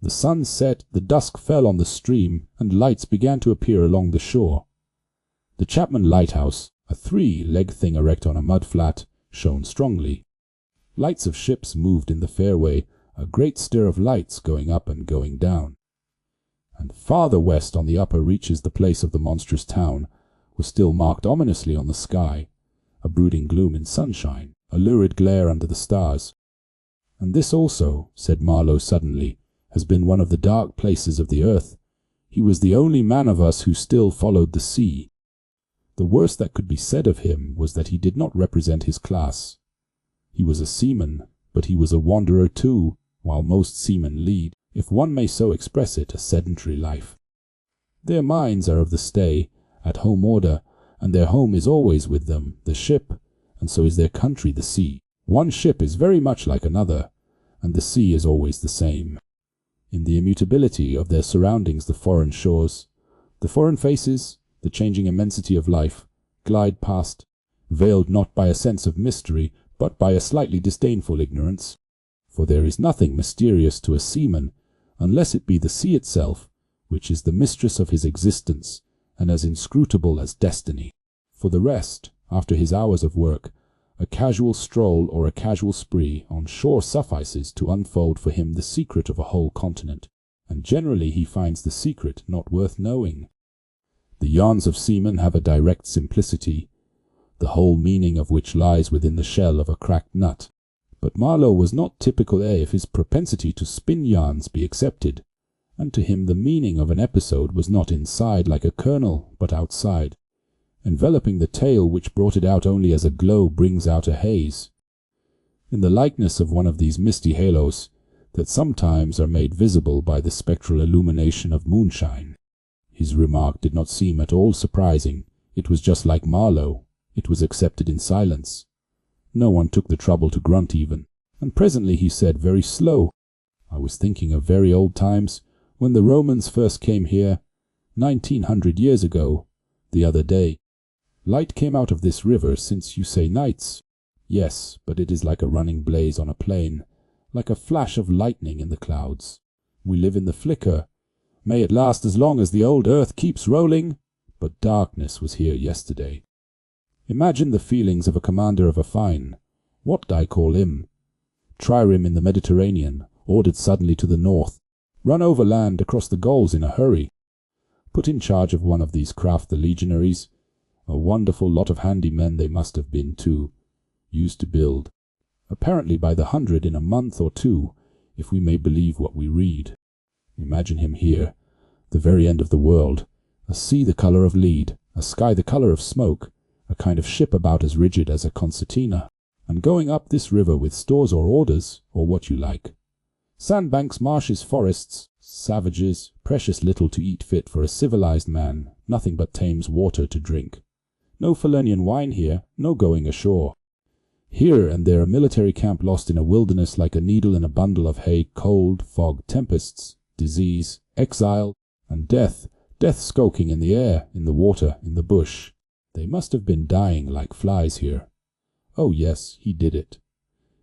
The sun set, the dusk fell on the stream, and lights began to appear along the shore. The Chapman Lighthouse, a 3-leg thing erect on a mud flat, shone strongly. Lights of ships moved in the fairway, a great stir of lights going up and going down. And farther west on the upper reaches the place of the monstrous town was still marked ominously on the sky, a brooding gloom in sunshine, a lurid glare under the stars. And this also, said Marlow suddenly, has been one of the dark places of the earth. He was the only man of us who still followed the sea. The worst that could be said of him was that he did not represent his class. He was a seaman, but he was a wanderer too, while most seamen lead, if one may so express it, a sedentary life. Their minds are of the stay, at-home order, and their home is always with them, the ship, and so is their country, the sea. One ship is very much like another, and the sea is always the same. In the immutability of their surroundings, the foreign shores, the foreign faces, the changing immensity of life, glide past, veiled not by a sense of mystery, but by a slightly disdainful ignorance. For there is nothing mysterious to a seaman, unless it be the sea itself, which is the mistress of his existence, and as inscrutable as destiny. For the rest, after his hours of work, a casual stroll or a casual spree on shore suffices to unfold for him the secret of a whole continent, and generally he finds the secret not worth knowing. The yarns of seamen have a direct simplicity, the whole meaning of which lies within the shell of a cracked nut. But Marlow was not typical if his propensity to spin yarns be accepted, and to him the meaning of an episode was not inside like a kernel, but outside, enveloping the tale which brought it out only as a glow brings out a haze, in the likeness of one of these misty halos that sometimes are made visible by the spectral illumination of moonshine. His remark did not seem at all surprising. It was just like Marlow. It was accepted in silence. No one took the trouble to grunt even, and presently he said very slow, "I was thinking of very old times, when the Romans first came here, 1900 years ago, the other day. Light came out of this river, since you say nights. Yes, but it is like a running blaze on a plain, like a flash of lightning in the clouds. We live in the flicker. May it last as long as the old earth keeps rolling, but darkness was here yesterday. Imagine the feelings of a commander of a fine, what I call him, trireme in the Mediterranean, ordered suddenly to the north, run overland across the Gulls in a hurry, put in charge of one of these craft the legionaries, a wonderful lot of handy men they must have been too, used to build, apparently by the hundred in a month or two, if we may believe what we read. Imagine him here, the very end of the world, a sea the colour of lead, a sky the colour of smoke, a kind of ship about as rigid as a concertina, and going up this river with stores or orders, or what you like. Sandbanks, marshes, forests, savages, precious little to eat fit for a civilized man, nothing but Thames water to drink. No Falernian wine here, no going ashore. Here and there a military camp lost in a wilderness like a needle in a bundle of hay, cold, fog, tempests, disease, exile, and death skulking in the air, in the water, in the bush. They must have been dying like flies here. Oh yes, he did it.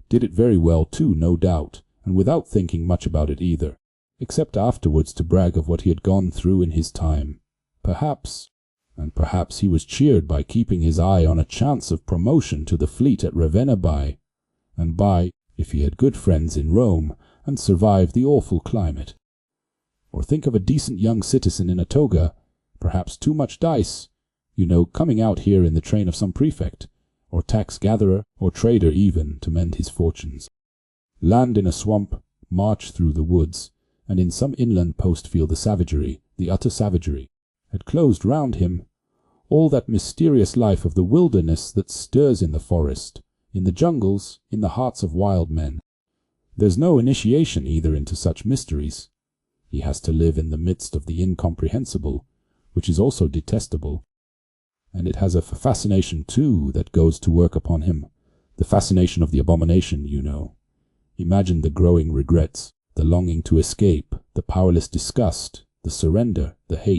Did it very well too, no doubt, and without thinking much about it either, except afterwards to brag of what he had gone through in his time. Perhaps he was cheered by keeping his eye on a chance of promotion to the fleet at Ravenna and by, if he had good friends in Rome, and survived the awful climate. Or think of a decent young citizen in a toga, perhaps too much dice, coming out here in the train of some prefect, or tax-gatherer, or trader even, to mend his fortunes. Land in a swamp, march through the woods, and in some inland post feel the savagery, the utter savagery, had closed round him, all that mysterious life of the wilderness that stirs in the forest, in the jungles, in the hearts of wild men. There's no initiation either into such mysteries. He has to live in the midst of the incomprehensible, which is also detestable. And it has a fascination, too, that goes to work upon him, the fascination of the abomination, Imagine the growing regrets, the longing to escape, the powerless disgust, the surrender, the hate,